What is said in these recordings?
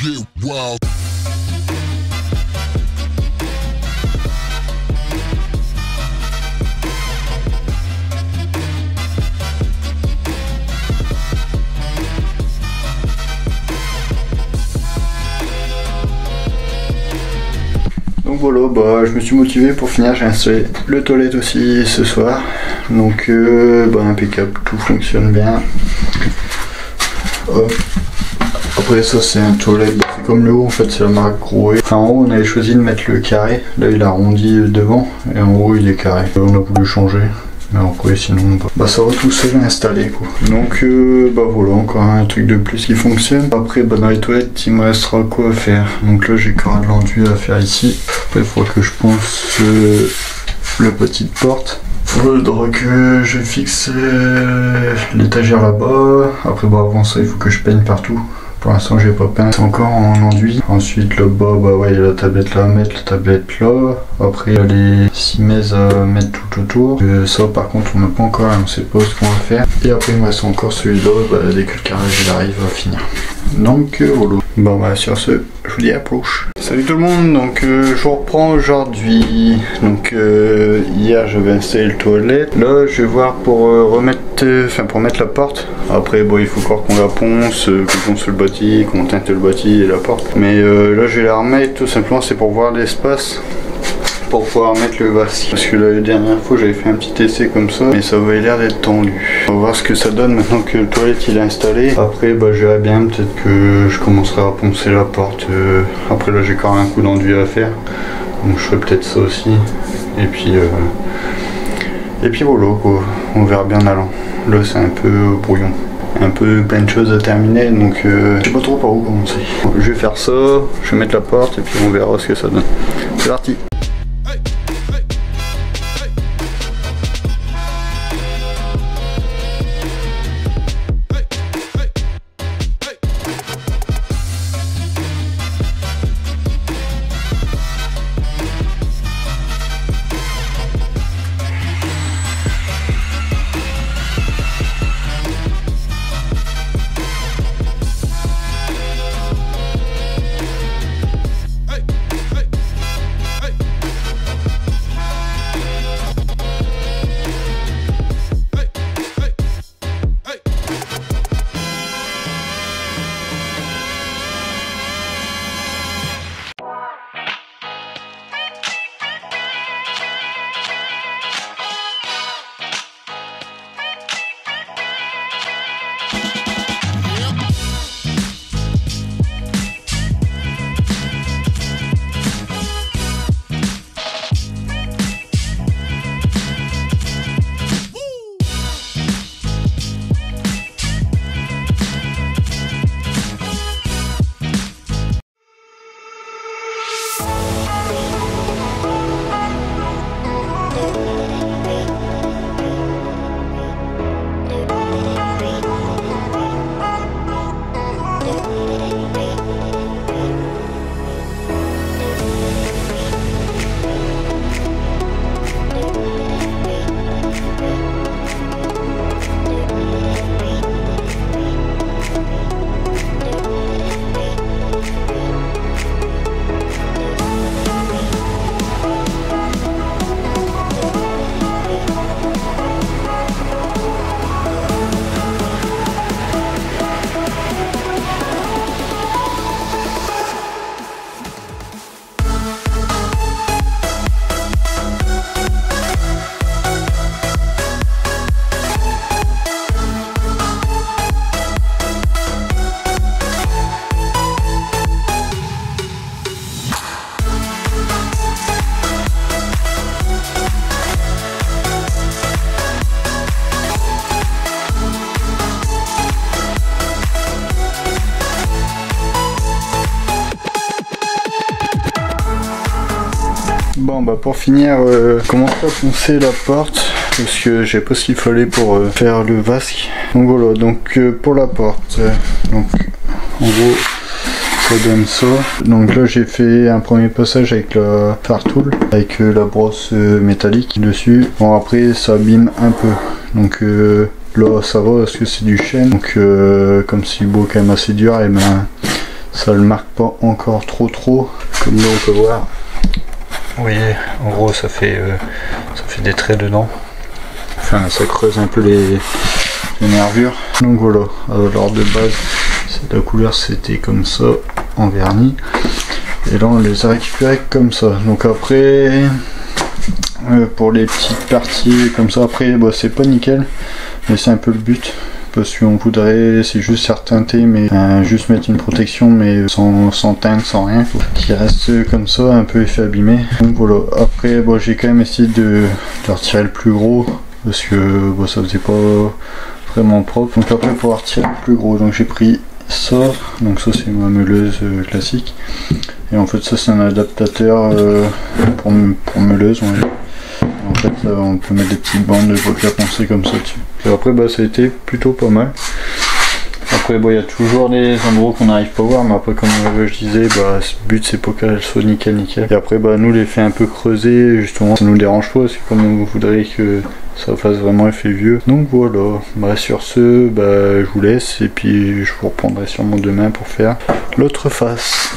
get wild. Donc voilà, bah, je me suis motivé pour finir, j'ai installé le toilette aussi ce soir. Donc bah, impeccable, tout fonctionne bien. Hop. Après ça c'est un toilette, bah, c'est comme le haut en fait, c'est la marque Grohe. Enfin en haut on avait choisi de mettre le carré, là il a arrondi devant et en haut il est carré. On a voulu changer. Mais après sinon bah ça va tout seul installé quoi. Donc bah voilà, encore un truc de plus qui fonctionne. Après bah dans les toilettes il me restera quoi à faire. Donc là j'ai quand même l'enduit à faire ici. Après il faudra que je ponce le petite porte. Il faudra que je fixe l'étagère là-bas. Après bah avant ça il faut que je peigne partout. Pour l'instant j'ai pas peint, c'est encore en enduit. Ensuite là-bas, bah ouais, il y a la tablette là à mettre, la tablette là. Après il y a les 6 mètres à mettre tout autour. Ça par contre on n'a pas encore, on sait pas ce qu'on va faire. Et après il me reste encore celui-là, bah, dès que le carrelage il arrive à finir. Donc voilà. Bon bah sur ce, je vous dis à la prochaine. Salut tout le monde, donc je vous reprends aujourd'hui. Donc hier j'avais installé le toilette. Là je vais voir pour remettre, pour mettre la porte. Après bon il faut encore qu'on la ponce, qu'on ponce le bâti, qu'on teinte le bâti et la porte. Mais là je vais la remettre tout simplement, c'est pour voir l'espace. Pour pouvoir mettre le vasque. Parce que la dernière fois j'avais fait un petit essai comme ça, mais ça avait l'air d'être tendu. On va voir ce que ça donne maintenant que le toilette il est installé. Après bah je verrai bien, peut-être que je commencerai à poncer la porte. Après là j'ai quand même un coup d'enduit à faire. Donc je ferai peut-être ça aussi. Et puis voilà quoi. On verra bien en allant. Là c'est un peu brouillon. Un peu plein de choses à terminer, donc je sais pas trop par où commencer. Je vais faire ça, je vais mettre la porte et puis on verra ce que ça donne. C'est parti. Bon bah pour finir, commencer à poncer la porte parce que j'ai pas ce qu'il fallait pour faire le vasque. Donc voilà, donc pour la porte, donc en gros ça donne ça. Donc là j'ai fait un premier passage avec la Fartool, avec la brosse métallique dessus. Bon après ça abîme un peu, donc là ça va parce que c'est du chêne, donc comme c'est beau quand même assez dur, et ben Ça le marque pas encore trop, comme là on peut voir. Vous voyez, en gros ça fait des traits dedans. Enfin ça creuse un peu les nervures. Donc voilà, alors de base la couleur c'était comme ça en vernis. Et là on les a récupérés comme ça. Donc après pour les petites parties comme ça, après bah, c'est pas nickel, mais c'est un peu le but. Parce qu'on voudrait, c'est juste faire teinter, mais juste mettre une protection, mais sans teinte, sans rien, qui reste comme ça, un peu effet abîmé. Donc voilà, après bon, j'ai quand même essayé de retirer le plus gros, parce que bon, ça faisait pas vraiment propre. Donc après pour retirer le plus gros, donc j'ai pris ça, donc ça c'est ma meuleuse classique. Et en fait ça c'est un adaptateur pour meuleuse, on va dire. En fait on peut mettre des petites bandes de papier à poncer comme ça dessus. Et après bah ça a été plutôt pas mal. Après bah il y a toujours des endroits qu'on n'arrive pas à voir, mais après comme je disais, bah le but c'est pas qu'elle soit nickel. Et après bah nous l'effet un peu creusé, justement ça nous dérange pas, c'est comme on voudrait que ça fasse vraiment effet vieux. Donc voilà, bah sur ce bah je vous laisse et puis je vous reprendrai sûrement demain pour faire l'autre face.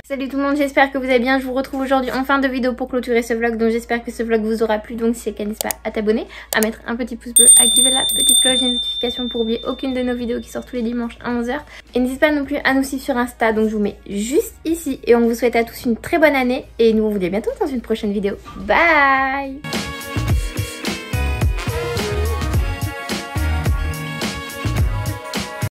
Salut tout le monde, j'espère que vous allez bien. Je vous retrouve aujourd'hui en fin de vidéo pour clôturer ce vlog. Donc j'espère que ce vlog vous aura plu. Donc si c'est le cas, n'hésitez pas à t'abonner, à mettre un petit pouce bleu, à activer la petite cloche des notifications pour oublier aucune de nos vidéos qui sortent tous les dimanches à 11h. Et n'hésitez pas non plus à nous suivre sur Insta. Donc je vous mets juste ici. Et on vous souhaite à tous une très bonne année. Et nous on vous dit à bientôt dans une prochaine vidéo. Bye!